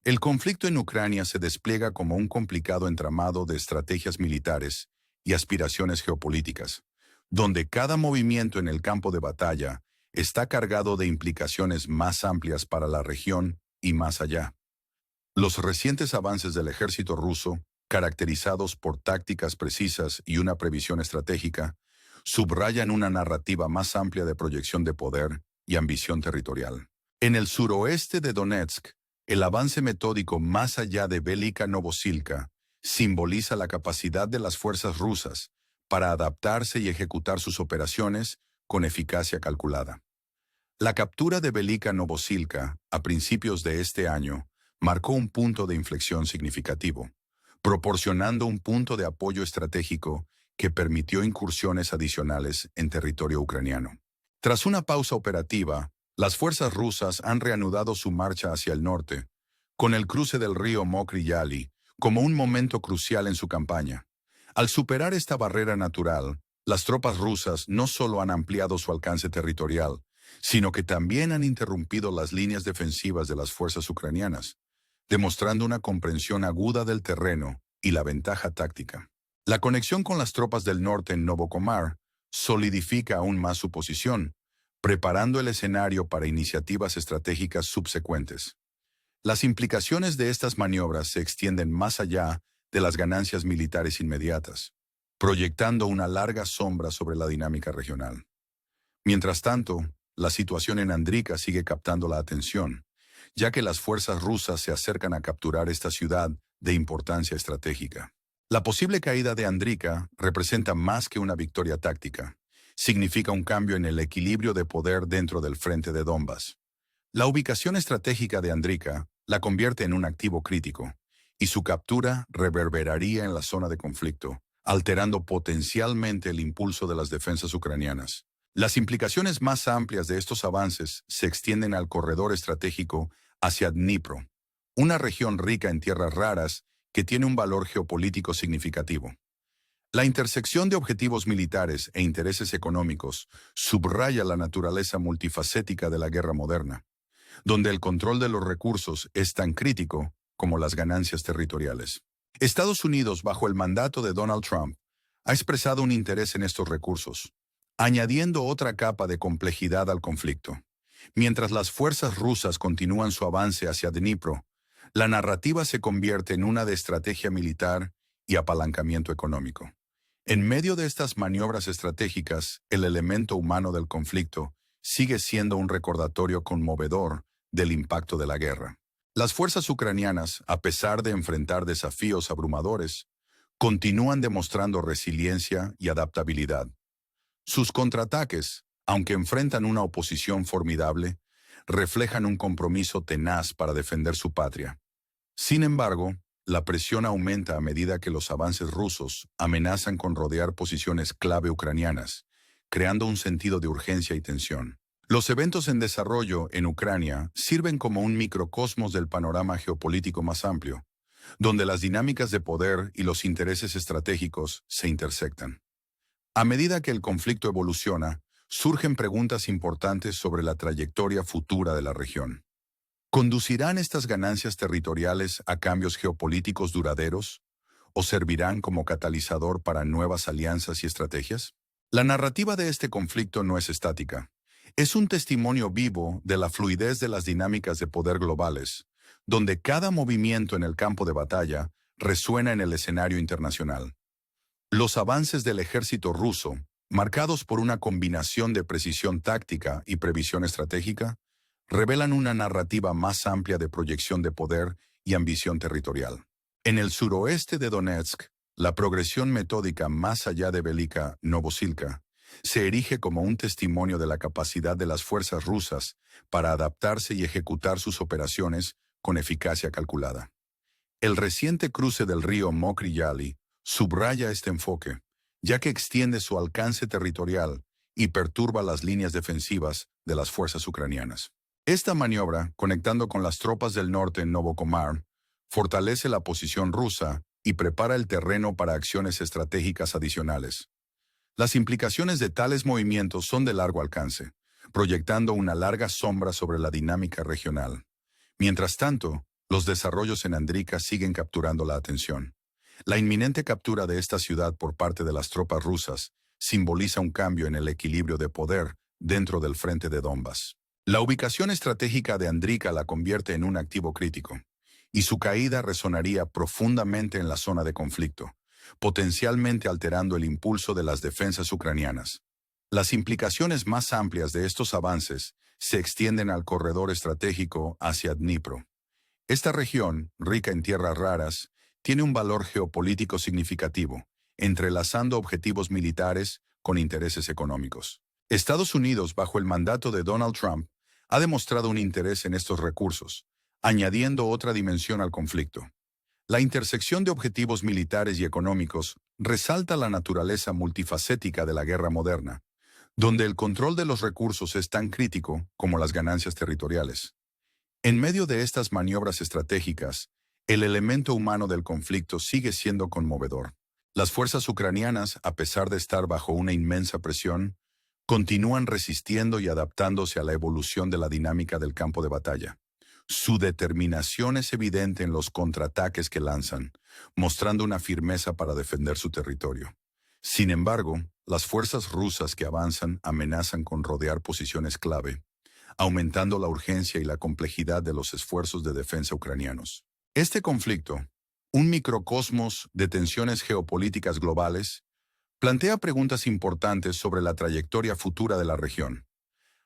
El conflicto en Ucrania se despliega como un complicado entramado de estrategias militares y aspiraciones geopolíticas, donde cada movimiento en el campo de batalla está cargado de implicaciones más amplias para la región y más allá. Los recientes avances del ejército ruso, caracterizados por tácticas precisas y una previsión estratégica, subrayan una narrativa más amplia de proyección de poder y ambición territorial. En el suroeste de Donetsk, el avance metódico más allá de Velika Novosilka simboliza la capacidad de las fuerzas rusas para adaptarse y ejecutar sus operaciones con eficacia calculada. La captura de Velika Novosilka a principios de este año marcó un punto de inflexión significativo, proporcionando un punto de apoyo estratégico que permitió incursiones adicionales en territorio ucraniano. Tras una pausa operativa, las fuerzas rusas han reanudado su marcha hacia el norte, con el cruce del río Mokry Yali como un momento crucial en su campaña. Al superar esta barrera natural, las tropas rusas no solo han ampliado su alcance territorial, sino que también han interrumpido las líneas defensivas de las fuerzas ucranianas, demostrando una comprensión aguda del terreno y la ventaja táctica. La conexión con las tropas del norte en Novokomar solidifica aún más su posición, preparando el escenario para iniciativas estratégicas subsecuentes. Las implicaciones de estas maniobras se extienden más allá de las ganancias militares inmediatas, proyectando una larga sombra sobre la dinámica regional. Mientras tanto, la situación en Andrika sigue captando la atención, ya que las fuerzas rusas se acercan a capturar esta ciudad de importancia estratégica. La posible caída de Andrika representa más que una victoria táctica. Significa un cambio en el equilibrio de poder dentro del frente de Donbas. La ubicación estratégica de Andrika la convierte en un activo crítico, y su captura reverberaría en la zona de conflicto, alterando potencialmente el impulso de las defensas ucranianas. Las implicaciones más amplias de estos avances se extienden al corredor estratégico hacia Dnipro, una región rica en tierras raras que tiene un valor geopolítico significativo. La intersección de objetivos militares e intereses económicos subraya la naturaleza multifacética de la guerra moderna, donde el control de los recursos es tan crítico como las ganancias territoriales. Estados Unidos, bajo el mandato de Donald Trump, ha expresado un interés en estos recursos, añadiendo otra capa de complejidad al conflicto. Mientras las fuerzas rusas continúan su avance hacia Dnipro, la narrativa se convierte en una de estrategia militar y apalancamiento económico. En medio de estas maniobras estratégicas, el elemento humano del conflicto sigue siendo un recordatorio conmovedor del impacto de la guerra. Las fuerzas ucranianas, a pesar de enfrentar desafíos abrumadores, continúan demostrando resiliencia y adaptabilidad. Sus contraataques, aunque enfrentan una oposición formidable, reflejan un compromiso tenaz para defender su patria. Sin embargo, la presión aumenta a medida que los avances rusos amenazan con rodear posiciones clave ucranianas, creando un sentido de urgencia y tensión. Los eventos en desarrollo en Ucrania sirven como un microcosmos del panorama geopolítico más amplio, donde las dinámicas de poder y los intereses estratégicos se intersectan. A medida que el conflicto evoluciona, surgen preguntas importantes sobre la trayectoria futura de la región. ¿Conducirán estas ganancias territoriales a cambios geopolíticos duraderos o servirán como catalizador para nuevas alianzas y estrategias? La narrativa de este conflicto no es estática. Es un testimonio vivo de la fluidez de las dinámicas de poder globales, donde cada movimiento en el campo de batalla resuena en el escenario internacional. Los avances del ejército ruso, marcados por una combinación de precisión táctica y previsión estratégica, revelan una narrativa más amplia de proyección de poder y ambición territorial. En el suroeste de Donetsk, la progresión metódica más allá de Velika Novosilka se erige como un testimonio de la capacidad de las fuerzas rusas para adaptarse y ejecutar sus operaciones con eficacia calculada. El reciente cruce del río Mokry Yali subraya este enfoque, ya que extiende su alcance territorial y perturba las líneas defensivas de las fuerzas ucranianas. Esta maniobra, conectando con las tropas del norte en Novokomar, fortalece la posición rusa y prepara el terreno para acciones estratégicas adicionales. Las implicaciones de tales movimientos son de largo alcance, proyectando una larga sombra sobre la dinámica regional. Mientras tanto, Los desarrollos en Andrika siguen capturando la atención. La inminente captura de esta ciudad por parte de las tropas rusas simboliza un cambio en el equilibrio de poder dentro del frente de Donbas. La ubicación estratégica de Andrika la convierte en un activo crítico, y su caída resonaría profundamente en la zona de conflicto, potencialmente alterando el impulso de las defensas ucranianas. Las implicaciones más amplias de estos avances se extienden al corredor estratégico hacia Dnipro. Esta región, rica en tierras raras, tiene un valor geopolítico significativo, entrelazando objetivos militares con intereses económicos. Estados Unidos, bajo el mandato de Donald Trump, ha demostrado un interés en estos recursos, añadiendo otra dimensión al conflicto. La intersección de objetivos militares y económicos resalta la naturaleza multifacética de la guerra moderna, donde el control de los recursos es tan crítico como las ganancias territoriales. En medio de estas maniobras estratégicas, el elemento humano del conflicto sigue siendo conmovedor. Las fuerzas ucranianas, a pesar de estar bajo una inmensa presión, continúan resistiendo y adaptándose a la evolución de la dinámica del campo de batalla. Su determinación es evidente en los contraataques que lanzan, mostrando una firmeza para defender su territorio. Sin embargo, las fuerzas rusas que avanzan amenazan con rodear posiciones clave, aumentando la urgencia y la complejidad de los esfuerzos de defensa ucranianos. Este conflicto, un microcosmos de tensiones geopolíticas globales, plantea preguntas importantes sobre la trayectoria futura de la región.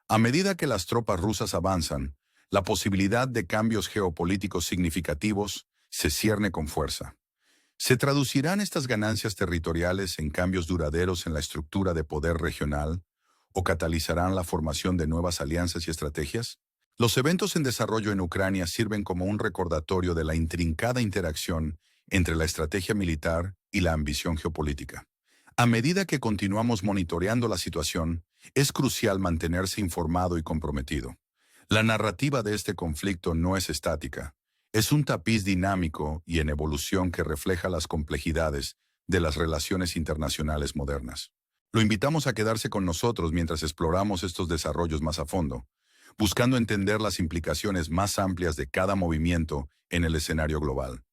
A medida que las tropas rusas avanzan, la posibilidad de cambios geopolíticos significativos se cierne con fuerza. ¿Se traducirán estas ganancias territoriales en cambios duraderos en la estructura de poder regional o catalizarán la formación de nuevas alianzas y estrategias? Los eventos en desarrollo en Ucrania sirven como un recordatorio de la intrincada interacción entre la estrategia militar y la ambición geopolítica. A medida que continuamos monitoreando la situación, es crucial mantenerse informado y comprometido. La narrativa de este conflicto no es estática. Es un tapiz dinámico y en evolución que refleja las complejidades de las relaciones internacionales modernas. Lo invitamos a quedarse con nosotros mientras exploramos estos desarrollos más a fondo, buscando entender las implicaciones más amplias de cada movimiento en el escenario global.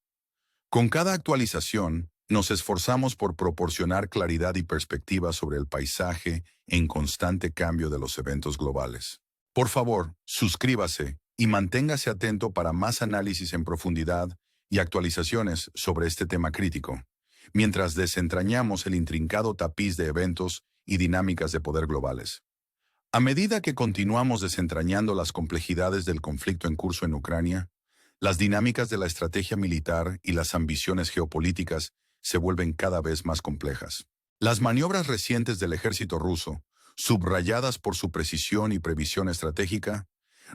Con cada actualización, nos esforzamos por proporcionar claridad y perspectiva sobre el paisaje en constante cambio de los eventos globales. Por favor, suscríbase y manténgase atento para más análisis en profundidad y actualizaciones sobre este tema crítico, mientras desentrañamos el intrincado tapiz de eventos y dinámicas de poder globales. A medida que continuamos desentrañando las complejidades del conflicto en curso en Ucrania, las dinámicas de la estrategia militar y las ambiciones geopolíticas se vuelven cada vez más complejas. Las maniobras recientes del ejército ruso, subrayadas por su precisión y previsión estratégica,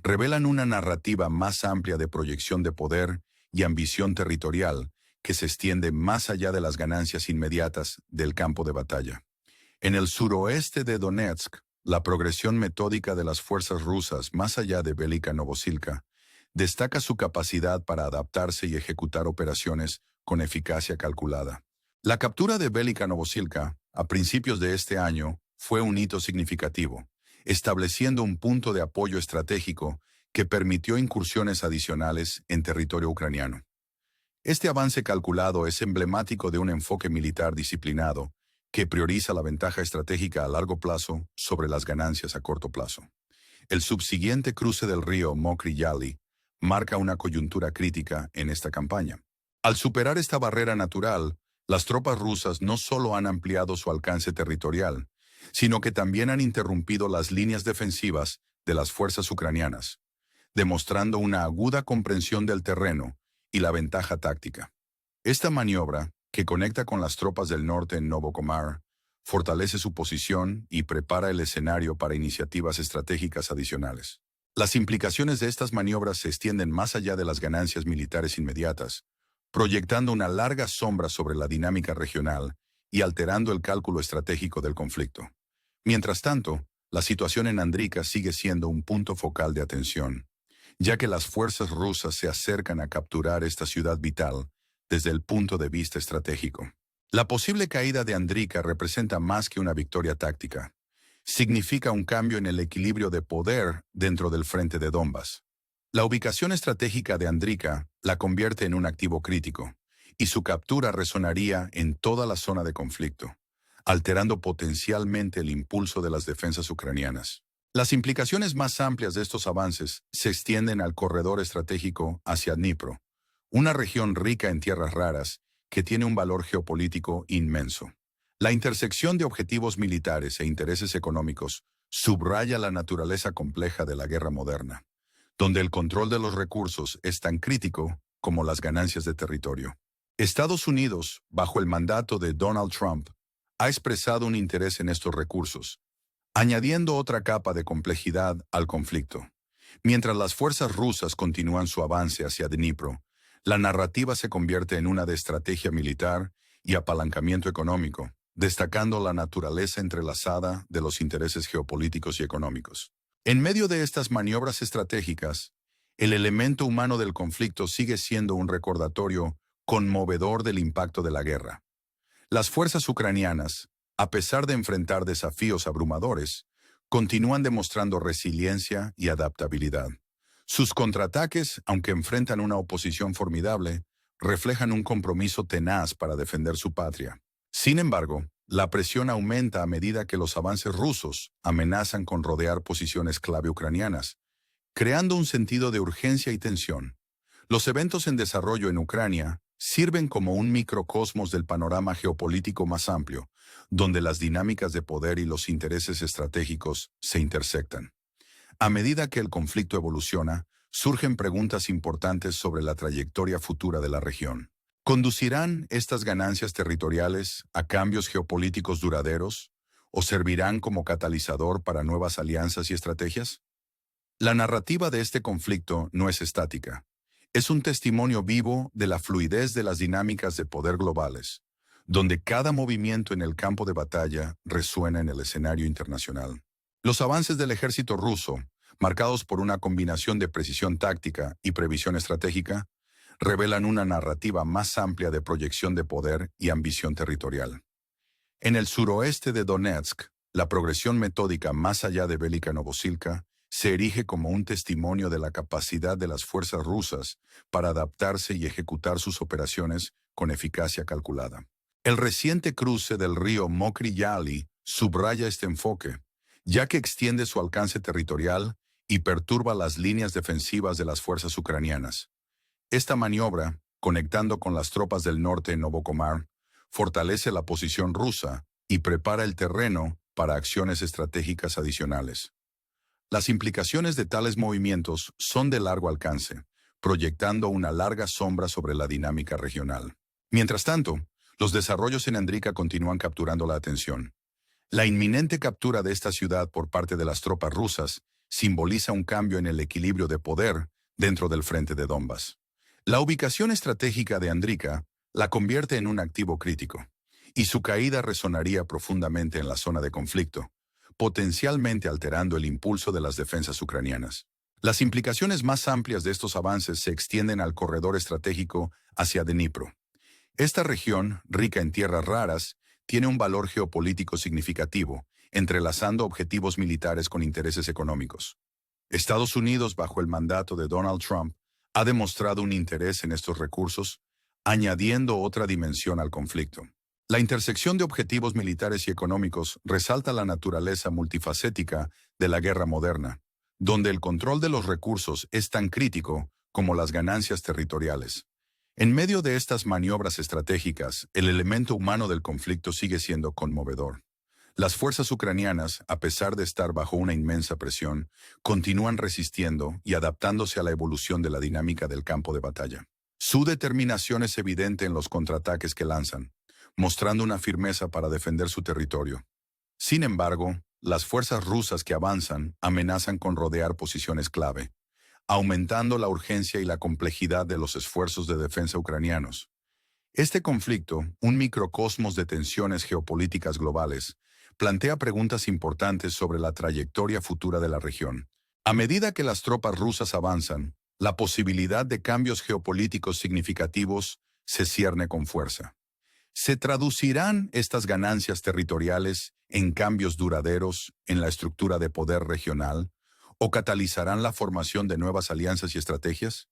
revelan una narrativa más amplia de proyección de poder y ambición territorial que se extiende más allá de las ganancias inmediatas del campo de batalla. En el suroeste de Donetsk, la progresión metódica de las fuerzas rusas más allá de Velika Novosilka destaca su capacidad para adaptarse y ejecutar operaciones con eficacia calculada. La captura de Velika Novosilka, a principios de este año, fue un hito significativo, estableciendo un punto de apoyo estratégico que permitió incursiones adicionales en territorio ucraniano. Este avance calculado es emblemático de un enfoque militar disciplinado que prioriza la ventaja estratégica a largo plazo sobre las ganancias a corto plazo. El subsiguiente cruce del río Mokry-Yaly marca una coyuntura crítica en esta campaña. Al superar esta barrera natural, las tropas rusas no solo han ampliado su alcance territorial, sino que también han interrumpido las líneas defensivas de las fuerzas ucranianas, demostrando una aguda comprensión del terreno y la ventaja táctica. Esta maniobra, que conecta con las tropas del norte en Novokomar, fortalece su posición y prepara el escenario para iniciativas estratégicas adicionales. Las implicaciones de estas maniobras se extienden más allá de las ganancias militares inmediatas, proyectando una larga sombra sobre la dinámica regional y alterando el cálculo estratégico del conflicto. Mientras tanto, la situación en Andrika sigue siendo un punto focal de atención, ya que las fuerzas rusas se acercan a capturar esta ciudad vital desde el punto de vista estratégico. La posible caída de Andrika representa más que una victoria táctica. Significa un cambio en el equilibrio de poder dentro del frente de Donbas. La ubicación estratégica de Andrika la convierte en un activo crítico, y su captura resonaría en toda la zona de conflicto, alterando potencialmente el impulso de las defensas ucranianas. Las implicaciones más amplias de estos avances se extienden al corredor estratégico hacia Dnipro, una región rica en tierras raras que tiene un valor geopolítico inmenso. La intersección de objetivos militares e intereses económicos subraya la naturaleza compleja de la guerra moderna, donde el control de los recursos es tan crítico como las ganancias de territorio. Estados Unidos, bajo el mandato de Donald Trump, ha expresado un interés en estos recursos, añadiendo otra capa de complejidad al conflicto. Mientras las fuerzas rusas continúan su avance hacia Dnipro, la narrativa se convierte en una de estrategia militar y apalancamiento económico, destacando la naturaleza entrelazada de los intereses geopolíticos y económicos. En medio de estas maniobras estratégicas, el elemento humano del conflicto sigue siendo un recordatorio conmovedor del impacto de la guerra. Las fuerzas ucranianas, a pesar de enfrentar desafíos abrumadores, continúan demostrando resiliencia y adaptabilidad. Sus contraataques, aunque enfrentan una oposición formidable, reflejan un compromiso tenaz para defender su patria. Sin embargo, la presión aumenta a medida que los avances rusos amenazan con rodear posiciones clave ucranianas, creando un sentido de urgencia y tensión. Los eventos en desarrollo en Ucrania sirven como un microcosmos del panorama geopolítico más amplio, donde las dinámicas de poder y los intereses estratégicos se intersectan. A medida que el conflicto evoluciona, surgen preguntas importantes sobre la trayectoria futura de la región. ¿Conducirán estas ganancias territoriales a cambios geopolíticos duraderos o servirán como catalizador para nuevas alianzas y estrategias? La narrativa de este conflicto no es estática. Es un testimonio vivo de la fluidez de las dinámicas de poder globales, donde cada movimiento en el campo de batalla resuena en el escenario internacional. Los avances del ejército ruso, marcados por una combinación de precisión táctica y previsión estratégica, revelan una narrativa más amplia de proyección de poder y ambición territorial. En el suroeste de Donetsk, la progresión metódica más allá de Velika Novosilka se erige como un testimonio de la capacidad de las fuerzas rusas para adaptarse y ejecutar sus operaciones con eficacia calculada. El reciente cruce del río Mokry Yali subraya este enfoque, ya que extiende su alcance territorial y perturba las líneas defensivas de las fuerzas ucranianas. Esta maniobra, conectando con las tropas del norte en Novokomar, fortalece la posición rusa y prepara el terreno para acciones estratégicas adicionales. Las implicaciones de tales movimientos son de largo alcance, proyectando una larga sombra sobre la dinámica regional. Mientras tanto, los desarrollos en Andrica continúan capturando la atención. La inminente captura de esta ciudad por parte de las tropas rusas simboliza un cambio en el equilibrio de poder dentro del frente de Donbas. La ubicación estratégica de Andrica la convierte en un activo crítico, y su caída resonaría profundamente en la zona de conflicto, potencialmente alterando el impulso de las defensas ucranianas. Las implicaciones más amplias de estos avances se extienden al corredor estratégico hacia Dnipro. Esta región, rica en tierras raras, tiene un valor geopolítico significativo, entrelazando objetivos militares con intereses económicos. Estados Unidos, bajo el mandato de Donald Trump, ha demostrado un interés en estos recursos, añadiendo otra dimensión al conflicto. La intersección de objetivos militares y económicos resalta la naturaleza multifacética de la guerra moderna, donde el control de los recursos es tan crítico como las ganancias territoriales. En medio de estas maniobras estratégicas, el elemento humano del conflicto sigue siendo conmovedor. Las fuerzas ucranianas, a pesar de estar bajo una inmensa presión, continúan resistiendo y adaptándose a la evolución de la dinámica del campo de batalla. Su determinación es evidente en los contraataques que lanzan, mostrando una firmeza para defender su territorio. Sin embargo, las fuerzas rusas que avanzan amenazan con rodear posiciones clave, aumentando la urgencia y la complejidad de los esfuerzos de defensa ucranianos. Este conflicto, un microcosmos de tensiones geopolíticas globales, plantea preguntas importantes sobre la trayectoria futura de la región. A medida que las tropas rusas avanzan, la posibilidad de cambios geopolíticos significativos se cierne con fuerza. ¿Se traducirán estas ganancias territoriales en cambios duraderos en la estructura de poder regional o catalizarán la formación de nuevas alianzas y estrategias?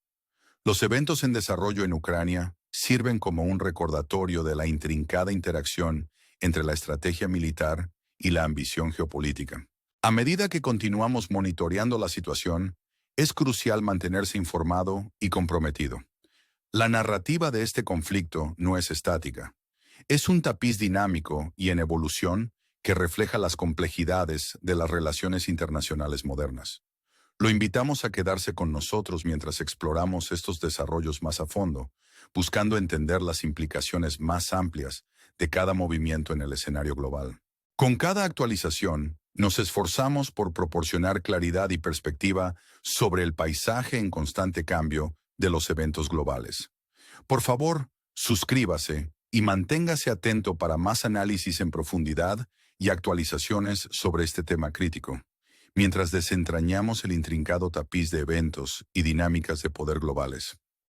Los eventos en desarrollo en Ucrania sirven como un recordatorio de la intrincada interacción entre la estrategia militar y la ambición geopolítica. A medida que continuamos monitoreando la situación, es crucial mantenerse informado y comprometido. La narrativa de este conflicto no es estática. Es un tapiz dinámico y en evolución que refleja las complejidades de las relaciones internacionales modernas. Lo invitamos a quedarse con nosotros mientras exploramos estos desarrollos más a fondo, buscando entender las implicaciones más amplias de cada movimiento en el escenario global. Con cada actualización, nos esforzamos por proporcionar claridad y perspectiva sobre el paisaje en constante cambio de los eventos globales. Por favor, suscríbase y manténgase atento para más análisis en profundidad y actualizaciones sobre este tema crítico, mientras desentrañamos el intrincado tapiz de eventos y dinámicas de poder globales.